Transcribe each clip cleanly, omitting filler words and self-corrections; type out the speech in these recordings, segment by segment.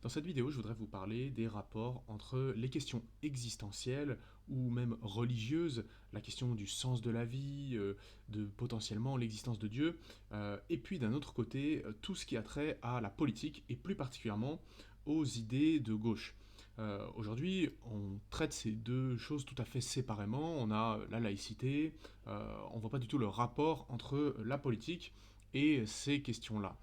Dans cette vidéo, je voudrais vous parler des rapports entre les questions existentielles ou même religieuses, la question du sens de la vie, de potentiellement l'existence de Dieu, et puis d'un autre côté, tout ce qui a trait à la politique et plus particulièrement aux idées de gauche. Aujourd'hui, on traite ces deux choses tout à fait séparément. On a la laïcité, on voit pas du tout le rapport entre la politique et ces questions-là.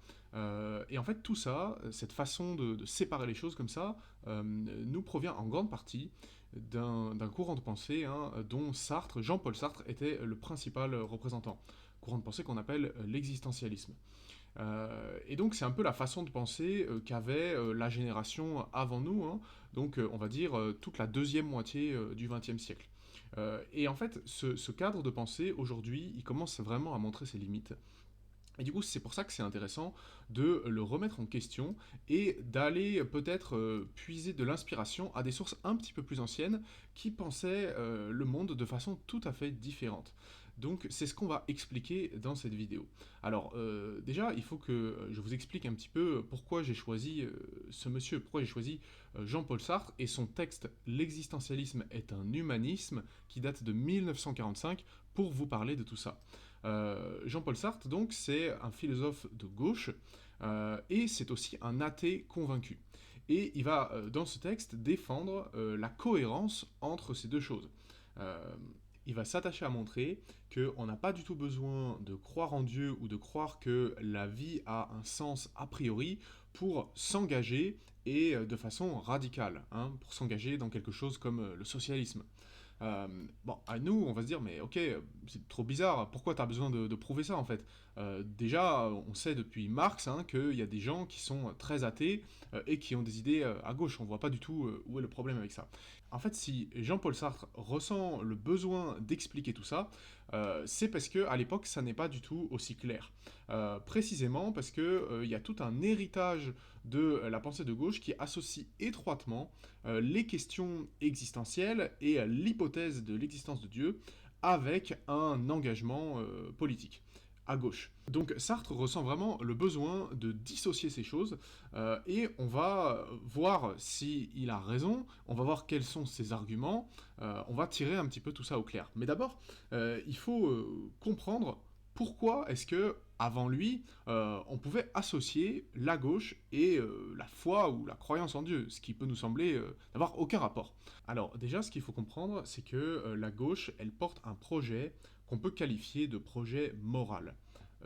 Et en fait, tout ça, cette façon de séparer les choses comme ça, nous provient en grande partie d'un courant de pensée dont Sartre, Jean-Paul Sartre, était le principal représentant. Courant de pensée qu'on appelle l'existentialisme. Et donc c'est un peu la façon de penser qu'avait la génération avant nous, donc on va dire toute la deuxième moitié du XXe siècle. Et en fait, ce cadre de pensée, aujourd'hui, il commence vraiment à montrer ses limites. Et du coup, c'est pour ça que c'est intéressant de le remettre en question et d'aller peut-être puiser de l'inspiration à des sources un petit peu plus anciennes qui pensaient le monde de façon tout à fait différente. Donc c'est ce qu'on va expliquer dans cette vidéo. Alors déjà, il faut que je vous explique un petit peu pourquoi j'ai choisi ce monsieur, pourquoi j'ai choisi Jean-Paul Sartre et son texte "L'existentialisme est un humanisme" qui date de 1945 pour vous parler de tout ça. Jean-Paul Sartre, donc, c'est un philosophe de gauche, et c'est aussi un athée convaincu. Et il va, dans ce texte, défendre la cohérence entre ces deux choses. Il va s'attacher à montrer qu'on n'a pas du tout besoin de croire en Dieu ou de croire que la vie a un sens a priori pour s'engager et de façon radicale, pour s'engager dans quelque chose comme le socialisme. Bon, à nous, on va se dire, mais ok, c'est trop bizarre, pourquoi t'as besoin de prouver ça en fait? Déjà, on sait depuis Marx qu'il y a des gens qui sont très athées et qui ont des idées à gauche, on voit pas du tout où est le problème avec ça. En fait, si Jean-Paul Sartre ressent le besoin d'expliquer tout ça, c'est parce que à l'époque, ça n'est pas du tout aussi clair. Précisément parce que il y a tout un héritage de la pensée de gauche qui associe étroitement les questions existentielles et l'hypothèse de l'existence de Dieu avec un engagement politique à gauche. Donc Sartre ressent vraiment le besoin de dissocier ces choses, et on va voir s'il a raison, on va voir quels sont ses arguments, on va tirer un petit peu tout ça au clair. Mais d'abord, il faut comprendre pourquoi est-ce que, avant lui, on pouvait associer la gauche et la foi ou la croyance en Dieu, ce qui peut nous sembler n'avoir aucun rapport. Alors déjà, ce qu'il faut comprendre, c'est que la gauche, elle porte un projet qu'on peut qualifier de projet moral.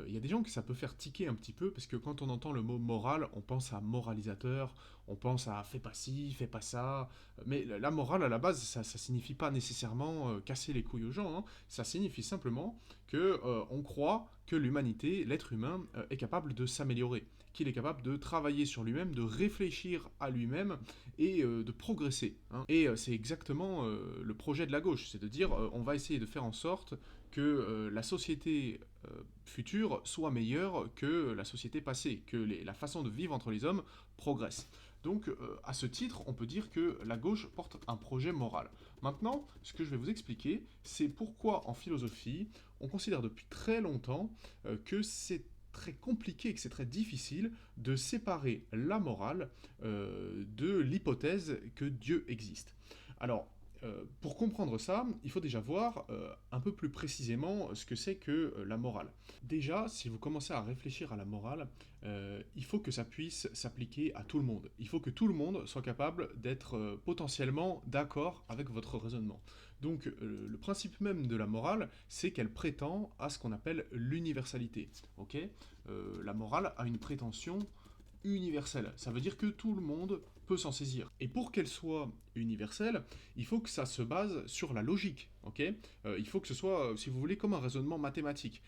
Il y a des gens que ça peut faire tiquer un petit peu, parce que quand on entend le mot moral, on pense à moralisateur, on pense à fais pas ci, fais pas ça, mais la morale à la base, ça signifie pas nécessairement casser les couilles aux gens, ça signifie simplement que on croit que l'humanité, l'être humain, est capable de s'améliorer, qu'il est capable de travailler sur lui-même, de réfléchir à lui-même et de progresser. Et c'est exactement le projet de la gauche, c'est de dire on va essayer de faire en sorte que la société future soit meilleure que la société passée, que la façon de vivre entre les hommes progresse. Donc, à ce titre, on peut dire que la gauche porte un projet moral. Maintenant, ce que je vais vous expliquer, c'est pourquoi en philosophie, on considère depuis très longtemps que c'est très compliqué et que c'est très difficile de séparer la morale de l'hypothèse que Dieu existe. Alors, pour comprendre ça, il faut déjà voir un peu plus précisément ce que c'est que la morale. Déjà, si vous commencez à réfléchir à la morale, il faut que ça puisse s'appliquer à tout le monde. Il faut que tout le monde soit capable d'être potentiellement d'accord avec votre raisonnement. Donc, le principe même de la morale, c'est qu'elle prétend à ce qu'on appelle l'universalité. Ok, la morale a une prétention universelle. Ça veut dire que tout le monde peut s'en saisir. Et pour qu'elle soit universelle, il faut que ça se base sur la logique, ok. Il faut que ce soit, si vous voulez, comme un raisonnement mathématique.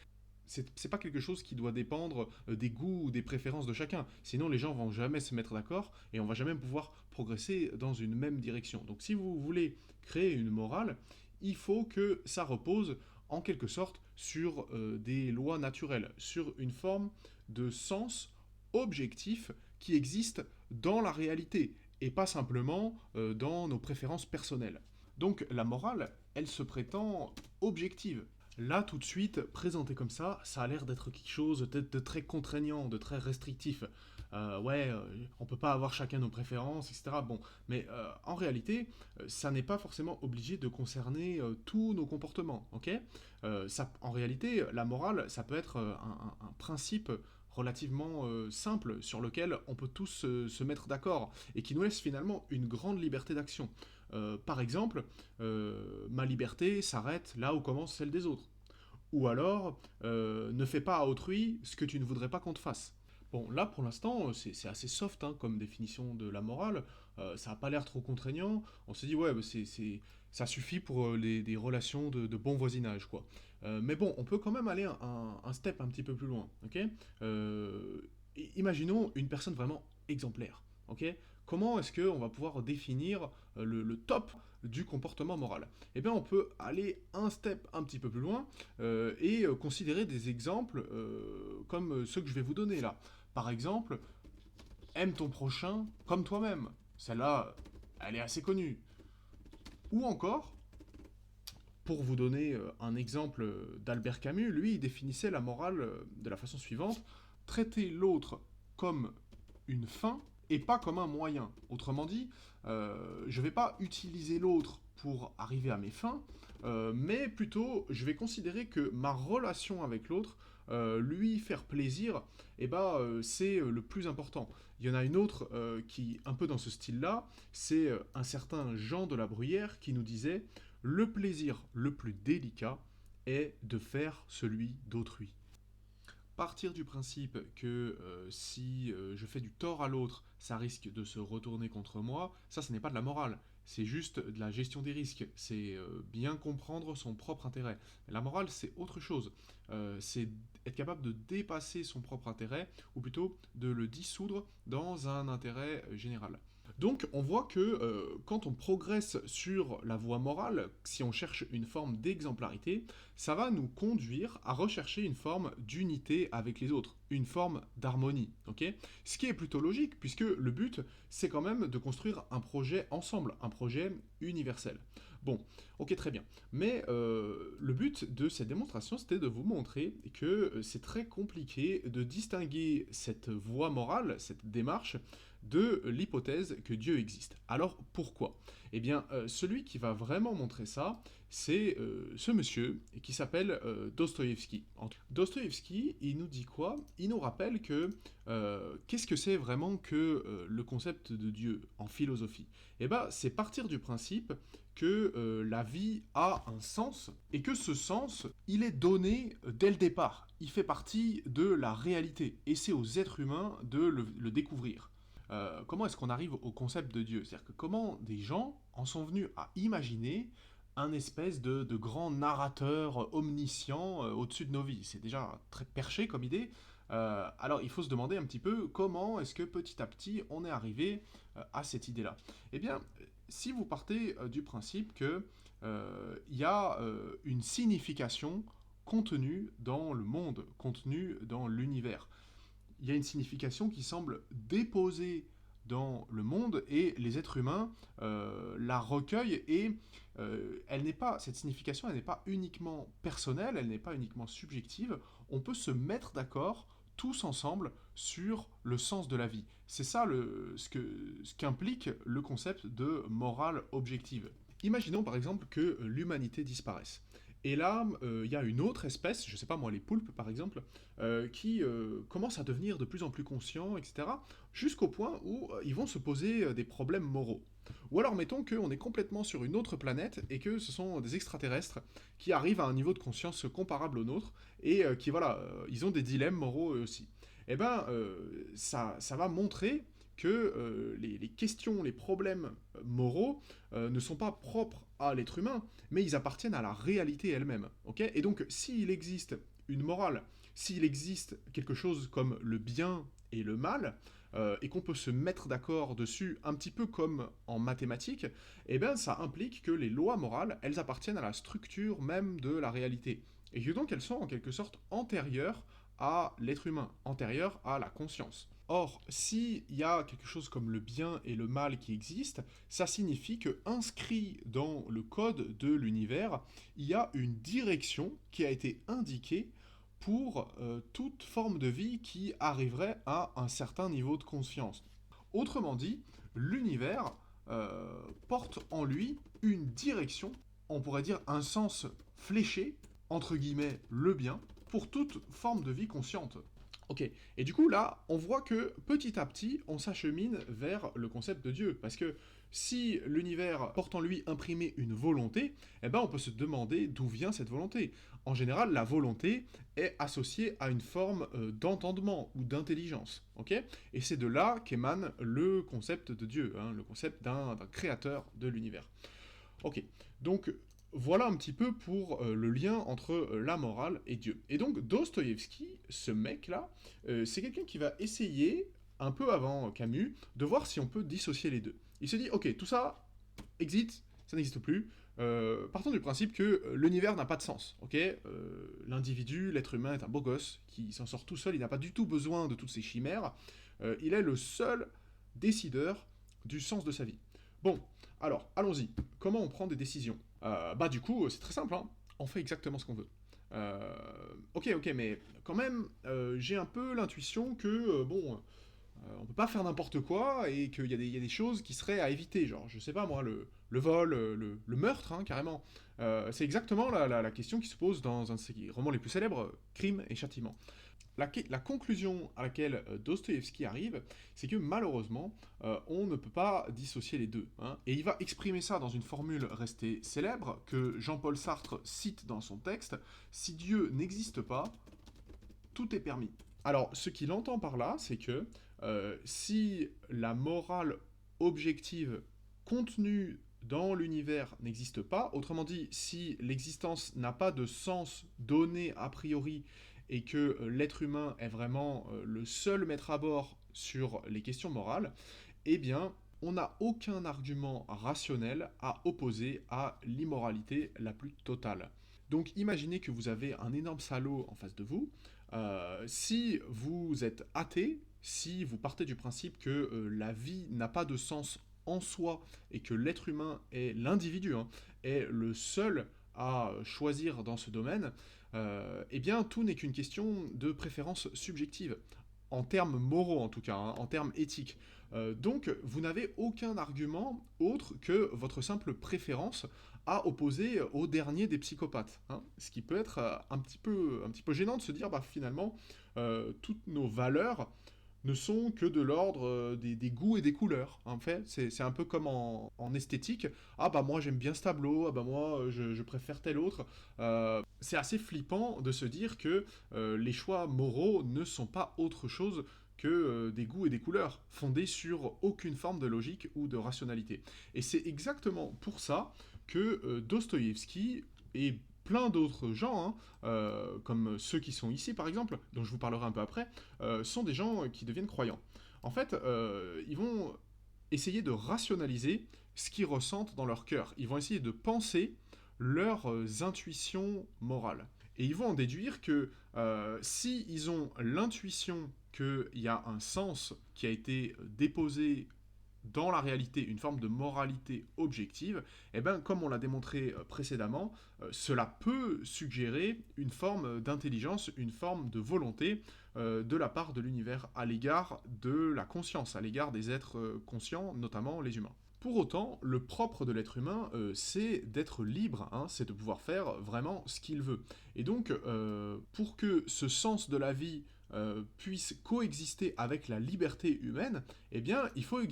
C'est pas quelque chose qui doit dépendre des goûts ou des préférences de chacun. Sinon, les gens vont jamais se mettre d'accord et on va jamais pouvoir progresser dans une même direction. Donc, si vous voulez créer une morale, il faut que ça repose en quelque sorte sur des lois naturelles, sur une forme de sens objectif qui existe dans la réalité et pas simplement dans nos préférences personnelles. Donc la morale, elle se prétend objective. Là, tout de suite, présenté comme ça a l'air d'être quelque chose de très contraignant, de très restrictif. ouais, on peut pas avoir chacun nos préférences, etc. Bon, mais en réalité, ça n'est pas forcément obligé de concerner tous nos comportements, ok? En réalité, la morale, ça peut être un principe relativement simple sur lequel on peut tous se mettre d'accord et qui nous laisse finalement une grande liberté d'action. Par exemple, ma liberté s'arrête là où commence celle des autres. Ou alors, ne fais pas à autrui ce que tu ne voudrais pas qu'on te fasse. Bon, là pour l'instant, c'est assez soft hein, comme définition de la morale. Ça n'a pas l'air trop contraignant. On se dit, ouais, bah, ça suffit pour des relations de bon voisinage, quoi. Mais bon, on peut quand même aller un step un petit peu plus loin, ok? Euh, Imaginons une personne vraiment exemplaire, ok? Comment est-ce qu'on va pouvoir définir le top du comportement moral? Eh bien, on peut aller un step un petit peu plus loin et considérer des exemples comme ceux que je vais vous donner là. Par exemple, aime ton prochain comme toi-même. Celle-là, elle est assez connue. Ou encore, pour vous donner un exemple d'Albert Camus, lui, il définissait la morale de la façon suivante: traiter l'autre comme une fin et pas comme un moyen. Autrement dit, je ne vais pas utiliser l'autre pour arriver à mes fins, mais plutôt je vais considérer que ma relation avec l'autre, lui faire plaisir, eh ben, c'est le plus important. Il y en a une autre qui, un peu dans ce style-là, c'est un certain Jean de la Bruyère qui nous disait: le plaisir le plus délicat est de faire celui d'autrui. Partir du principe que si je fais du tort à l'autre, ça risque de se retourner contre moi, ça, ce n'est pas de la morale. C'est juste de la gestion des risques. C'est bien comprendre son propre intérêt. Mais la morale, c'est autre chose. C'est être capable de dépasser son propre intérêt, ou plutôt de le dissoudre dans un intérêt général. Donc on voit que quand on progresse sur la voie morale, si on cherche une forme d'exemplarité, ça va nous conduire à rechercher une forme d'unité avec les autres, une forme d'harmonie, ok? Ce qui est plutôt logique, puisque le but, c'est quand même de construire un projet ensemble, un projet universel. Bon, ok, très bien. Mais le but de cette démonstration, c'était de vous montrer que c'est très compliqué de distinguer cette voie morale, cette démarche, de l'hypothèse que Dieu existe. Alors pourquoi? Eh bien, celui qui va vraiment montrer ça, c'est ce monsieur qui s'appelle Dostoïevski. Dostoïevski, il nous dit quoi? Il nous rappelle que qu'est-ce que c'est vraiment que le concept de Dieu en philosophie? Eh bien, c'est partir du principe que la vie a un sens et que ce sens, il est donné dès le départ. Il fait partie de la réalité et c'est aux êtres humains de le découvrir. Comment est-ce qu'on arrive au concept de Dieu? C'est-à-dire que comment des gens en sont venus à imaginer un espèce de grand narrateur omniscient au-dessus de nos vies? C'est déjà très perché comme idée. Alors il faut se demander un petit peu comment est-ce que petit à petit on est arrivé à cette idée-là. Eh bien, si vous partez du principe que il y a une signification contenue dans le monde, contenue dans l'univers, il y a une signification qui semble déposée dans le monde et les êtres humains la recueillent et elle n'est pas cette signification, elle n'est pas uniquement personnelle, elle n'est pas uniquement subjective. On peut se mettre d'accord tous ensemble sur le sens de la vie. C'est ça ce qu'implique le concept de morale objective. Imaginons par exemple que l'humanité disparaisse. Et là, il y a une autre espèce, je sais pas moi, les poulpes par exemple, qui commencent à devenir de plus en plus conscients, etc., jusqu'au point où ils vont se poser des problèmes moraux. Ou alors mettons qu'on est complètement sur une autre planète et que ce sont des extraterrestres qui arrivent à un niveau de conscience comparable au nôtre et qui, voilà, ils ont des dilemmes moraux eux aussi. Eh ben, ça va montrer que les questions, les problèmes moraux ne sont pas propres à l'être humain, mais ils appartiennent à la réalité elle-même. Ok? Et donc, s'il existe une morale, s'il existe quelque chose comme le bien et le mal, et qu'on peut se mettre d'accord dessus un petit peu comme en mathématiques, eh bien ça implique que les lois morales, elles appartiennent à la structure même de la réalité. Et que donc elles sont en quelque sorte antérieures à l'être humain, antérieures à la conscience. Or, s'il y a quelque chose comme le bien et le mal qui existent, ça signifie que, inscrit dans le code de l'univers, il y a une direction qui a été indiquée pour toute forme de vie qui arriverait à un certain niveau de conscience. Autrement dit, l'univers porte en lui une direction, on pourrait dire un sens fléché, entre guillemets le bien, pour toute forme de vie consciente. Ok, et du coup là, on voit que petit à petit, on s'achemine vers le concept de Dieu, parce que si l'univers porte en lui imprimé une volonté, eh ben on peut se demander d'où vient cette volonté. En général, la volonté est associée à une forme d'entendement ou d'intelligence, ok. Et c'est de là qu'émane le concept de Dieu, hein, le concept d'un créateur de l'univers. Ok, donc voilà un petit peu pour le lien entre la morale et Dieu. Et donc Dostoïevski, ce mec-là, c'est quelqu'un qui va essayer, un peu avant Camus, de voir si on peut dissocier les deux. Il se dit, ok, tout ça existe, ça n'existe plus. Partons du principe que l'univers n'a pas de sens, ok. L'individu, l'être humain est un beau gosse qui s'en sort tout seul, il n'a pas du tout besoin de toutes ces chimères. Il est le seul décideur du sens de sa vie. Bon, alors, allons-y. Comment on prend des décisions? Bah du coup, c'est très simple, hein. On fait exactement ce qu'on veut. Euh, ok, mais quand même, j'ai un peu l'intuition que, on peut pas faire n'importe quoi et qu'il y a des choses qui seraient à éviter, genre, je sais pas moi, le vol, le meurtre, hein, carrément. C'est exactement la question qui se pose dans un de ses romans les plus célèbres, Crime et Châtiment. La conclusion à laquelle Dostoïevski arrive, c'est que malheureusement, on ne peut pas dissocier les deux, hein. Et il va exprimer ça dans une formule restée célèbre que Jean-Paul Sartre cite dans son texte: si Dieu n'existe pas, tout est permis. Alors, ce qu'il entend par là, c'est que si la morale objective contenue dans l'univers n'existe pas, autrement dit, si l'existence n'a pas de sens donné a priori et que l'être humain est vraiment le seul maître à bord sur les questions morales, eh bien, on n'a aucun argument rationnel à opposer à l'immoralité la plus totale. Donc imaginez que vous avez un énorme salaud en face de vous. Si vous êtes athée, si vous partez du principe que la vie n'a pas de sens en soi et que l'être humain est l'individu, hein, est le seul à choisir dans ce domaine, eh bien tout n'est qu'une question de préférence subjective, en termes moraux en tout cas, hein, en termes éthiques. Donc vous n'avez aucun argument autre que votre simple préférence à opposer au dernier des psychopathes, hein. Ce qui peut être un petit peu gênant de se dire, bah finalement, toutes nos valeurs ne sont que de l'ordre des goûts et des couleurs. En fait, c'est un peu comme en esthétique. Ah bah moi j'aime bien ce tableau, ah bah moi je préfère tel autre. C'est assez flippant de se dire que les choix moraux ne sont pas autre chose que des goûts et des couleurs, fondés sur aucune forme de logique ou de rationalité. Et c'est exactement pour ça que Dostoïevski et plein d'autres gens, hein, comme ceux qui sont ici par exemple, dont je vous parlerai un peu après, sont des gens qui deviennent croyants. En fait, ils vont essayer de rationaliser ce qu'ils ressentent dans leur cœur. Ils vont essayer de penser leurs intuitions morales. Et ils vont en déduire que si ils ont l'intuition qu'il y a un sens qui a été déposé dans la réalité, une forme de moralité objective, et bien comme on l'a démontré précédemment, cela peut suggérer une forme d'intelligence, une forme de volonté de la part de l'univers à l'égard de la conscience, à l'égard des êtres conscients, notamment les humains. Pour autant, le propre de l'être humain, c'est d'être libre, hein, c'est de pouvoir faire vraiment ce qu'il veut. Et donc, pour que ce sens de la vie puisse coexister avec la liberté humaine, eh bien, il faut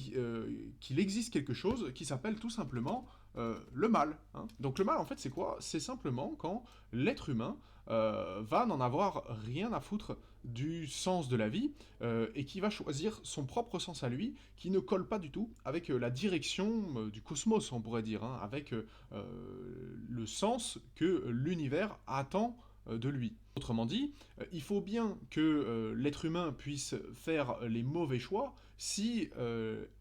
qu'il existe quelque chose qui s'appelle tout simplement le mal, hein. Donc le mal, en fait, c'est quoi? C'est simplement quand l'être humain va n'en avoir rien à foutre du sens de la vie et qui va choisir son propre sens à lui, qui ne colle pas du tout avec la direction du cosmos, on pourrait dire, hein, avec le sens que l'univers attend de lui. Autrement dit, il faut bien que l'être humain puisse faire les mauvais choix si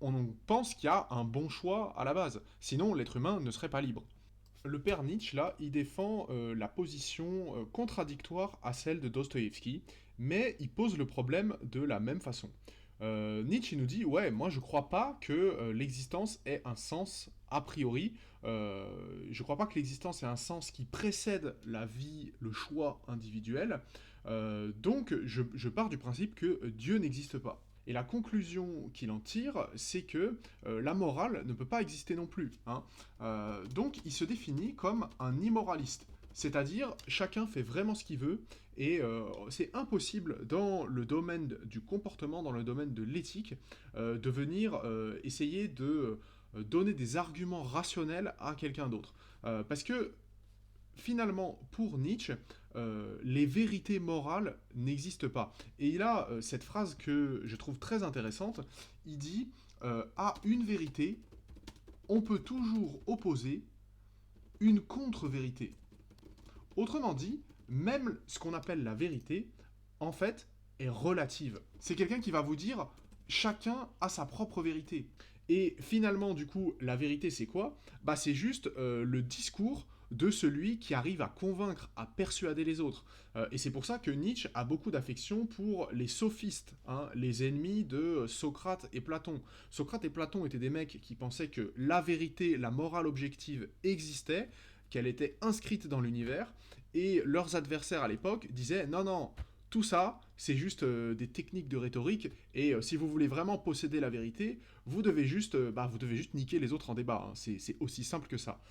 on pense qu'il y a un bon choix à la base. Sinon, l'être humain ne serait pas libre. Le père Nietzsche, là, il défend la position contradictoire à celle de Dostoïevski, mais il pose le problème de la même façon. Nietzsche il nous dit, ouais, moi je crois pas que l'existence ait un sens a priori. Je crois pas que l'existence ait un sens qui précède la vie, le choix individuel. Donc je pars du principe que Dieu n'existe pas. Et la conclusion qu'il en tire, c'est que la morale ne peut pas exister non plus, hein. Donc il se définit comme un immoraliste. C'est-à-dire, chacun fait vraiment ce qu'il veut, et c'est impossible dans le domaine du comportement, dans le domaine de l'éthique, de venir essayer de donner des arguments rationnels à quelqu'un d'autre. Parce que finalement, pour Nietzsche, les vérités morales n'existent pas. Et il a cette phrase que je trouve très intéressante. Il dit à une vérité, on peut toujours opposer une contre-vérité. Autrement dit, même ce qu'on appelle la vérité, en fait, est relative. C'est quelqu'un qui va vous dire chacun a sa propre vérité. Et finalement, du coup, la vérité, c'est quoi? Bah, c'est juste le discours de celui qui arrive à convaincre, à persuader les autres. Et c'est pour ça que Nietzsche a beaucoup d'affection pour les sophistes, hein, les ennemis de Socrate et Platon. Socrate et Platon étaient des mecs qui pensaient que la vérité, la morale objective existait, qu'elle était inscrite dans l'univers, et leurs adversaires à l'époque disaient non, non, tout ça, c'est juste des techniques de rhétorique, et si vous voulez vraiment posséder la vérité, vous devez juste niquer les autres en débat, hein. C'est aussi simple que ça.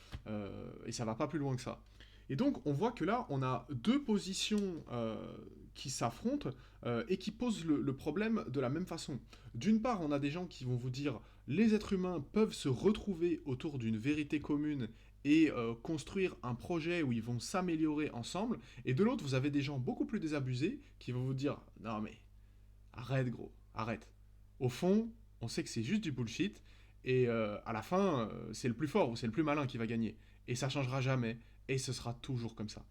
Et ça va pas plus loin que ça. Et donc, on voit que là, on a deux positions qui s'affrontent et qui posent le problème de la même façon. D'une part, on a des gens qui vont vous dire les êtres humains peuvent se retrouver autour d'une vérité commune et construire un projet où ils vont s'améliorer ensemble. Et de l'autre, vous avez des gens beaucoup plus désabusés qui vont vous dire non mais arrête gros, arrête. Au fond, on sait que c'est juste du bullshit et à la fin, c'est le plus fort ou c'est le plus malin qui va gagner. Et ça changera jamais et ce sera toujours comme ça.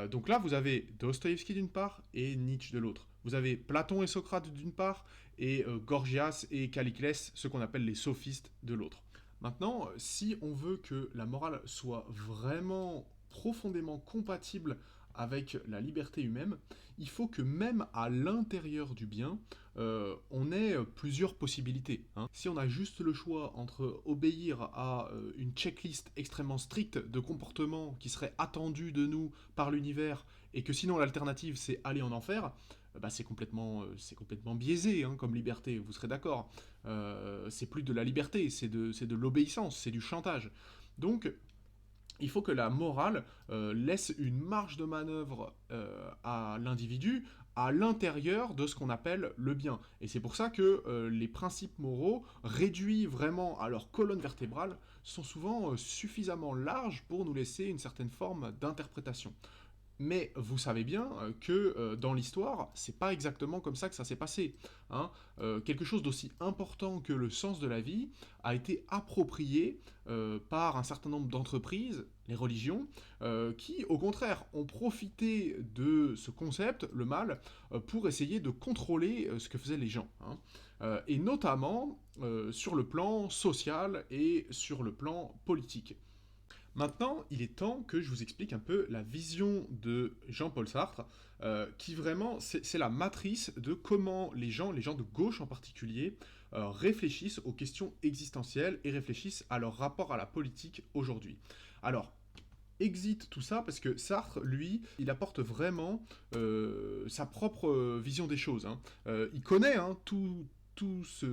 Donc là, vous avez Dostoïevski d'une part et Nietzsche de l'autre. Vous avez Platon et Socrate d'une part et Gorgias et Caliclès, ceux qu'on appelle les sophistes, de l'autre. Maintenant, si on veut que la morale soit vraiment profondément compatible avec la liberté humaine, il faut que même à l'intérieur du bien, on ait plusieurs possibilités, hein. Si on a juste le choix entre obéir à une checklist extrêmement stricte de comportements qui serait attendue de nous par l'univers, et que sinon l'alternative c'est aller en enfer, bah c'est complètement biaisé, hein, comme liberté, vous serez d'accord. C'est plus de la liberté, c'est de l'obéissance, c'est du chantage. Donc, il faut que la morale laisse une marge de manœuvre à l'individu à l'intérieur de ce qu'on appelle le bien. Et c'est pour ça que les principes moraux, réduits vraiment à leur colonne vertébrale, sont souvent suffisamment larges pour nous laisser une certaine forme d'interprétation. Mais vous savez bien que dans l'histoire, c'est pas exactement comme ça que ça s'est passé, hein. Quelque chose d'aussi important que le sens de la vie a été approprié par un certain nombre d'entreprises, les religions, qui, au contraire, ont profité de ce concept, le mal, pour essayer de contrôler ce que faisaient les gens, hein. Et notamment sur le plan social et sur le plan politique. Maintenant, il est temps que je vous explique un peu la vision de Jean-Paul Sartre, qui vraiment, c'est la matrice de comment les gens de gauche en particulier, réfléchissent aux questions existentielles et réfléchissent à leur rapport à la politique aujourd'hui. Alors, exit tout ça parce que Sartre, lui, il apporte vraiment sa propre vision des choses, hein. Il connaît, hein,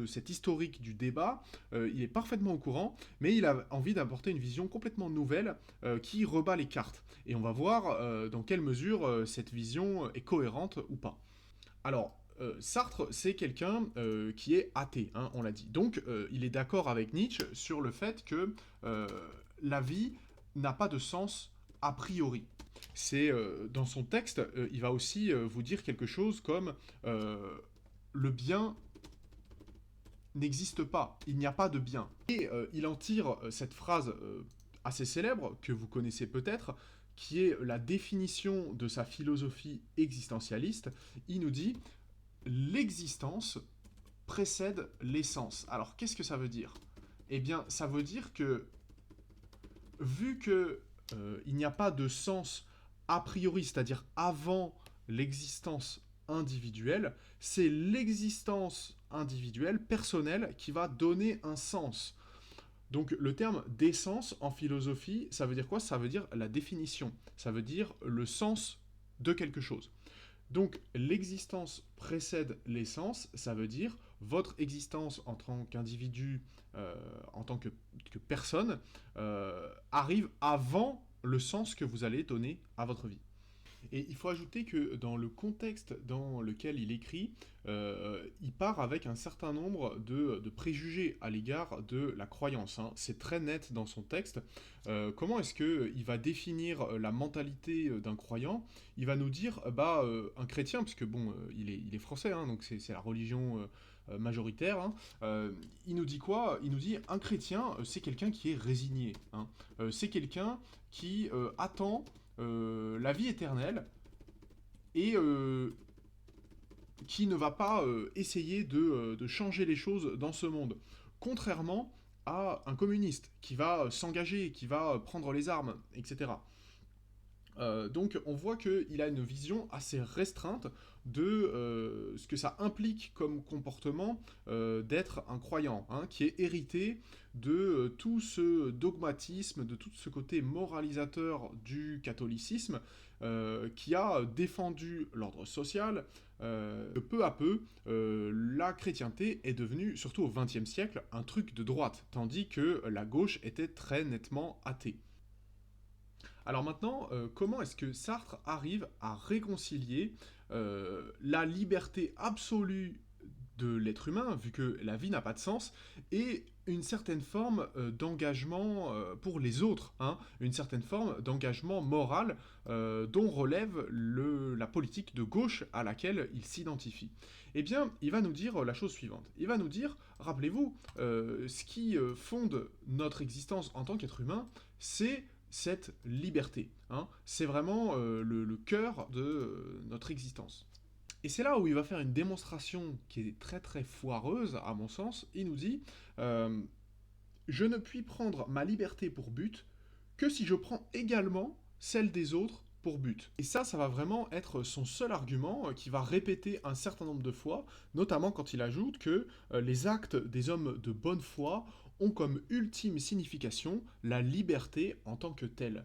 cet historique du débat, il est parfaitement au courant, mais il a envie d'apporter une vision complètement nouvelle qui rebat les cartes. Et on va voir dans quelle mesure cette vision est cohérente ou pas. Alors, Sartre, c'est quelqu'un qui est athée, hein, on l'a dit. Donc, il est d'accord avec Nietzsche sur le fait que la vie n'a pas de sens a priori. C'est dans son texte, il va aussi vous dire quelque chose comme le bien n'existe pas, il n'y a pas de bien. Et il en tire cette phrase assez célèbre, que vous connaissez peut-être, qui est la définition de sa philosophie existentialiste. Il nous dit l'existence précède l'essence. Alors qu'est-ce que ça veut dire? Eh bien, ça veut dire que vu que il n'y a pas de sens a priori, c'est-à-dire avant l'existence individuelle, c'est l'existence individuelle, personnelle, qui va donner un sens. Donc le terme d'essence en philosophie, ça veut dire quoi? Ça veut dire la définition, ça veut dire le sens de quelque chose. Donc l'existence précède l'essence, ça veut dire votre existence en tant qu'individu, euh, en tant que personne, arrive avant le sens que vous allez donner à votre vie. Et il faut ajouter que dans le contexte dans lequel il écrit, il part avec un certain nombre de préjugés à l'égard de la croyance, hein. C'est très net dans son texte. Comment est-ce qu'il va définir la mentalité d'un croyant? Il va nous dire, un chrétien, puisque bon, il est français, hein, donc c'est la religion majoritaire, hein. Il nous dit quoi? Il nous dit, un chrétien, c'est quelqu'un qui est résigné, hein. C'est quelqu'un qui attend la vie éternelle et qui ne va pas essayer de changer les choses dans ce monde. Contrairement à un communiste qui va s'engager, qui va prendre les armes, etc. Donc on voit qu'il a une vision assez restreinte de ce que ça implique comme comportement d'être un croyant, hein, qui est hérité de tout ce dogmatisme, de tout ce côté moralisateur du catholicisme, qui a défendu l'ordre social. Peu à peu, la chrétienté est devenue, surtout au XXe siècle, un truc de droite, tandis que la gauche était très nettement athée. Alors maintenant, comment est-ce que Sartre arrive à réconcilier la liberté absolue de l'être humain, vu que la vie n'a pas de sens, et une certaine forme d'engagement pour les autres, hein, une certaine forme d'engagement moral dont relève la politique de gauche à laquelle il s'identifie. Eh bien, il va nous dire la chose suivante. Il va nous dire, rappelez-vous, ce qui fonde notre existence en tant qu'être humain, c'est cette liberté, hein. C'est vraiment le cœur de notre existence. Et c'est là où il va faire une démonstration qui est très très foireuse, à mon sens. Il nous dit euh, je ne puis prendre ma liberté pour but que si je prends également celle des autres pour but. Et ça va vraiment être son seul argument qu'il va répéter un certain nombre de fois, notamment quand il ajoute que les actes des hommes de bonne foi ont comme ultime signification la liberté en tant que telle.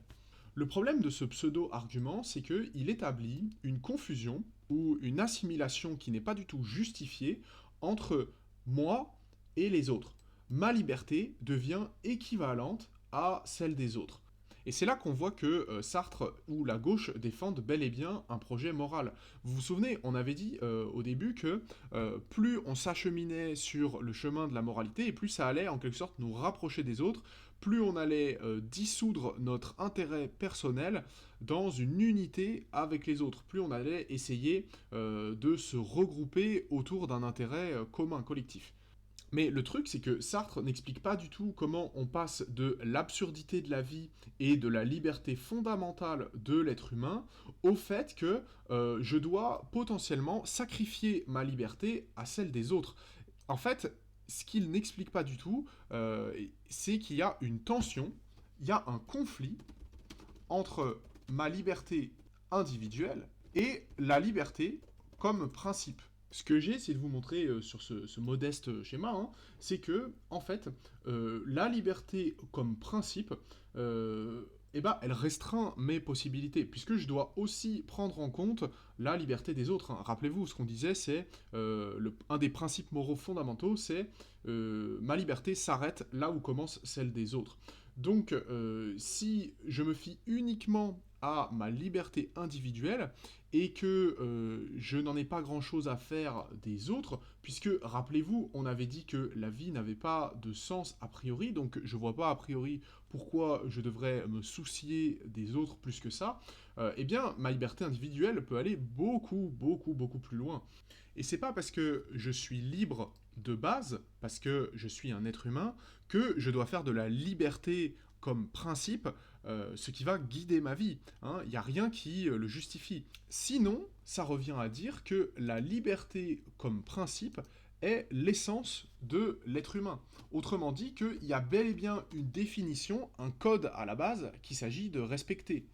Le problème de ce pseudo-argument, c'est qu'il établit une confusion ou une assimilation qui n'est pas du tout justifiée entre moi et les autres. Ma liberté devient équivalente à celle des autres. Et c'est là qu'on voit que Sartre ou la gauche défendent bel et bien un projet moral. Vous vous souvenez, on avait dit au début que plus on s'acheminait sur le chemin de la moralité, et plus ça allait en quelque sorte nous rapprocher des autres, plus on allait dissoudre notre intérêt personnel dans une unité avec les autres, plus on allait essayer de se regrouper autour d'un intérêt commun, collectif. Mais le truc, c'est que Sartre n'explique pas du tout comment on passe de l'absurdité de la vie et de la liberté fondamentale de l'être humain au fait que je dois potentiellement sacrifier ma liberté à celle des autres. En fait, ce qu'il n'explique pas du tout, c'est qu'il y a une tension, il y a un conflit entre ma liberté individuelle et la liberté comme principe. Ce que j'ai essayé de vous montrer sur ce modeste schéma, hein, c'est que, en fait, la liberté comme principe, elle restreint mes possibilités, puisque je dois aussi prendre en compte la liberté des autres, hein. Rappelez-vous, ce qu'on disait, c'est un des principes moraux fondamentaux, c'est ma liberté s'arrête là où commence celle des autres. Donc, si je me fie uniquement à ma liberté individuelle et que je n'en ai pas grand-chose à faire des autres, puisque, rappelez-vous, on avait dit que la vie n'avait pas de sens a priori, donc je vois pas a priori pourquoi je devrais me soucier des autres plus que ça, eh bien, ma liberté individuelle peut aller beaucoup, beaucoup, beaucoup plus loin. Et c'est pas parce que je suis libre de base, parce que je suis un être humain, que je dois faire de la liberté comme principe ce qui va guider ma vie, hein. Il n'y a rien qui le justifie. Sinon, ça revient à dire que la liberté comme principe est l'essence de l'être humain. Autrement dit, qu'il y a bel et bien une définition, un code à la base qu'il s'agit de respecter.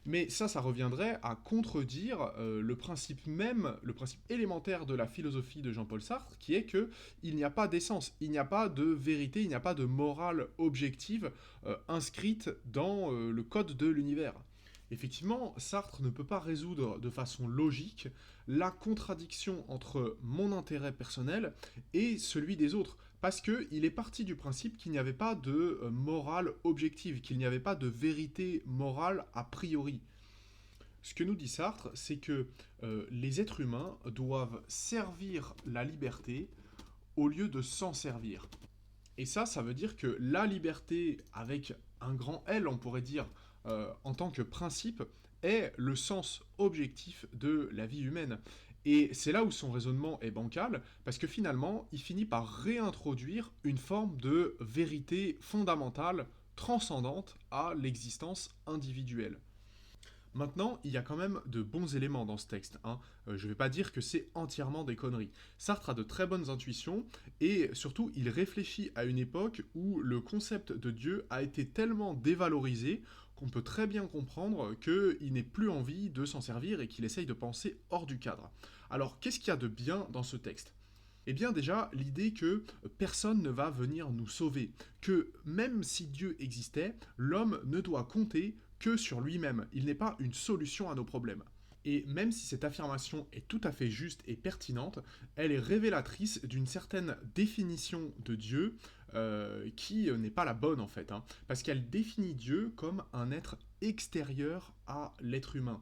Mais ça reviendrait à contredire le principe même, le principe élémentaire de la philosophie de Jean-Paul Sartre, qui est que il n'y a pas d'essence, il n'y a pas de vérité, il n'y a pas de morale objective inscrite dans le code de l'univers. Effectivement, Sartre ne peut pas résoudre de façon logique la contradiction entre mon intérêt personnel et celui des autres, parce qu'il est parti du principe qu'il n'y avait pas de morale objective, qu'il n'y avait pas de vérité morale a priori. Ce que nous dit Sartre, c'est que les êtres humains doivent servir la liberté au lieu de s'en servir. Et ça veut dire que la liberté, avec un grand L, on pourrait dire, en tant que principe, est le sens objectif de la vie humaine. Et c'est là où son raisonnement est bancal, parce que finalement, il finit par réintroduire une forme de vérité fondamentale, transcendante à l'existence individuelle. Maintenant, il y a quand même de bons éléments dans ce texte, hein. Je ne vais pas dire que c'est entièrement des conneries. Sartre a de très bonnes intuitions et surtout il réfléchit à une époque où le concept de Dieu a été tellement dévalorisé qu'on peut très bien comprendre qu'il n'ait plus envie de s'en servir et qu'il essaye de penser hors du cadre. Alors, qu'est-ce qu'il y a de bien dans ce texte? Eh bien déjà, l'idée que personne ne va venir nous sauver, que même si Dieu existait, l'homme ne doit compter que sur lui-même, il n'est pas une solution à nos problèmes. Et même si cette affirmation est tout à fait juste et pertinente, elle est révélatrice d'une certaine définition de Dieu qui n'est pas la bonne en fait, hein, parce qu'elle définit Dieu comme un être extérieur à l'être humain.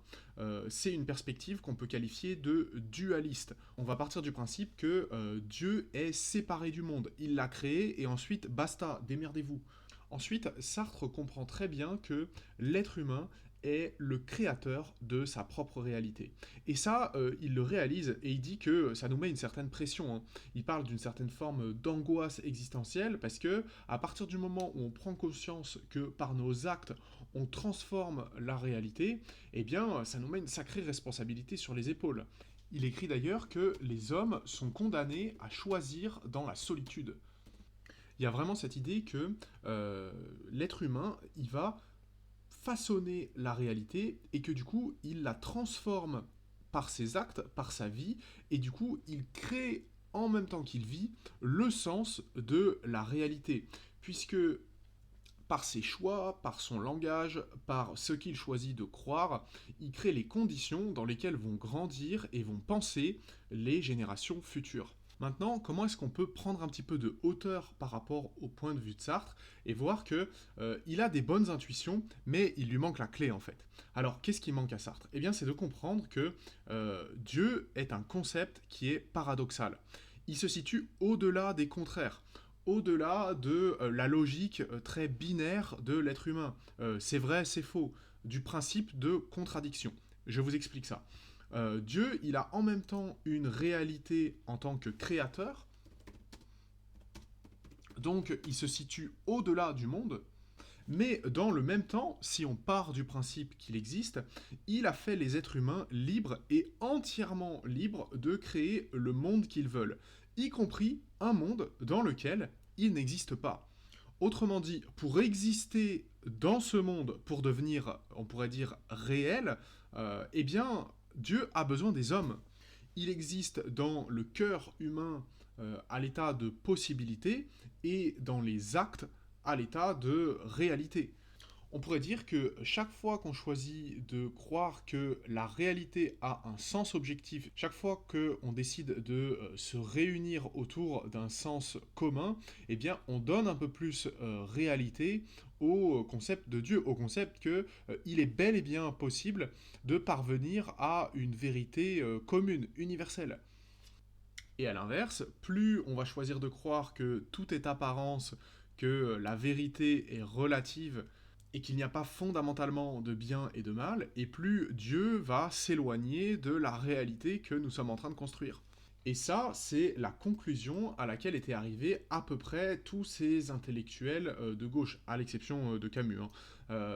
C'est une perspective qu'on peut qualifier de dualiste. On va partir du principe que Dieu est séparé du monde, il l'a créé et ensuite basta, démerdez-vous. Ensuite, Sartre comprend très bien que l'être humain est le créateur de sa propre réalité. Et ça, il le réalise et il dit que ça nous met une certaine pression, hein. Il parle d'une certaine forme d'angoisse existentielle parce que à partir du moment où on prend conscience que par nos actes, on transforme la réalité, eh bien, ça nous met une sacrée responsabilité sur les épaules. Il écrit d'ailleurs que les hommes sont condamnés à choisir dans la solitude. Il y a vraiment cette idée que l'être humain, il va façonner la réalité et que du coup, il la transforme par ses actes, par sa vie, et du coup, il crée en même temps qu'il vit le sens de la réalité. Puisque par ses choix, par son langage, par ce qu'il choisit de croire, il crée les conditions dans lesquelles vont grandir et vont penser les générations futures. Maintenant, comment est-ce qu'on peut prendre un petit peu de hauteur par rapport au point de vue de Sartre et voir que il a des bonnes intuitions, mais il lui manque la clé en fait. Alors, qu'est-ce qui manque à Sartre? Eh bien, c'est de comprendre que Dieu est un concept qui est paradoxal. Il se situe au-delà des contraires, au-delà de la logique très binaire de l'être humain. C'est vrai, c'est faux, du principe de contradiction. Je vous explique ça. Dieu, il a en même temps une réalité en tant que créateur, donc il se situe au-delà du monde, mais dans le même temps, si on part du principe qu'il existe, il a fait les êtres humains libres et entièrement libres de créer le monde qu'ils veulent, y compris un monde dans lequel il n'existe pas. Autrement dit, pour exister dans ce monde, pour devenir, on pourrait dire, réel, eh bien, Dieu a besoin des hommes. Il existe dans le cœur humain à l'état de possibilité et dans les actes à l'état de réalité. On pourrait dire que chaque fois qu'on choisit de croire que la réalité a un sens objectif, chaque fois qu'on décide de se réunir autour d'un sens commun, eh bien on donne un peu plus réalité au concept de Dieu, au concept que il est bel et bien possible de parvenir à une vérité commune, universelle. Et à l'inverse, plus on va choisir de croire que tout est apparence, que la vérité est relative et qu'il n'y a pas fondamentalement de bien et de mal, et plus Dieu va s'éloigner de la réalité que nous sommes en train de construire. Et ça, c'est la conclusion à laquelle étaient arrivés à peu près tous ces intellectuels de gauche, à l'exception de Camus, hein.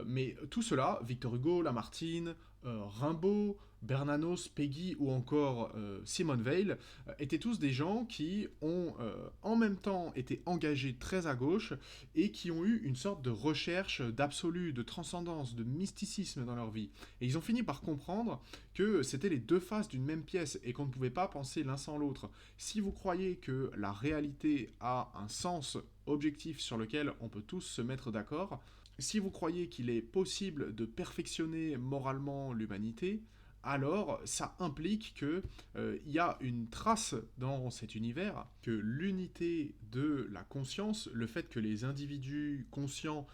Mais tout cela, Victor Hugo, Lamartine, Rimbaud, Bernanos, Peggy ou encore Simone Weil, étaient tous des gens qui ont en même temps été engagés très à gauche et qui ont eu une sorte de recherche d'absolu, de transcendance, de mysticisme dans leur vie. Et ils ont fini par comprendre que c'était les deux faces d'une même pièce et qu'on ne pouvait pas penser l'un sans l'autre. Si vous croyez que la réalité a un sens objectif sur lequel on peut tous se mettre d'accord. Si vous croyez qu'il est possible de perfectionner moralement l'humanité, alors ça implique que y a une trace dans cet univers, que l'unité de la conscience, le fait que les individus conscients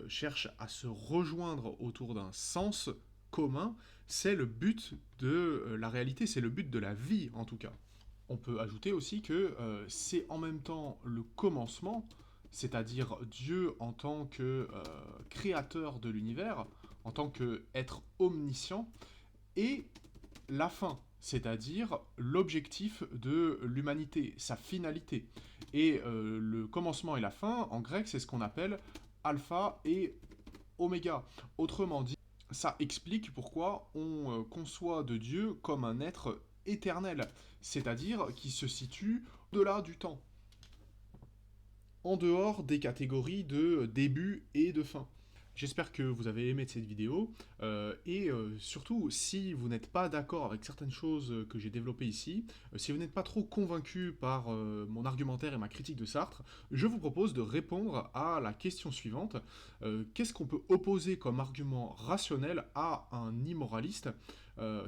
cherchent à se rejoindre autour d'un sens commun, c'est le but de la réalité, c'est le but de la vie en tout cas. On peut ajouter aussi que c'est en même temps le commencement, c'est-à-dire Dieu en tant que créateur de l'univers, en tant qu'être omniscient, et la fin, c'est-à-dire l'objectif de l'humanité, sa finalité. Et le commencement et la fin, en grec, c'est ce qu'on appelle alpha et oméga. Autrement dit, ça explique pourquoi on conçoit de Dieu comme un être éternel, c'est-à-dire qui se situe au-delà du temps, en dehors des catégories de début et de fin. J'espère que vous avez aimé cette vidéo, et surtout, si vous n'êtes pas d'accord avec certaines choses que j'ai développées ici, si vous n'êtes pas trop convaincu par mon argumentaire et ma critique de Sartre, je vous propose de répondre à la question suivante. Qu'est-ce qu'on peut opposer comme argument rationnel à un immoraliste,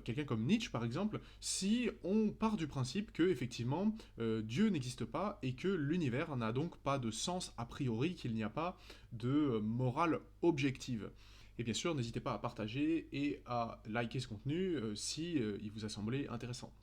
quelqu'un comme Nietzsche par exemple, si on part du principe que effectivement Dieu n'existe pas et que l'univers n'a donc pas de sens a priori, qu'il n'y a pas de morale objective. Et bien sûr, n'hésitez pas à partager et à liker ce contenu si il vous a semblé intéressant.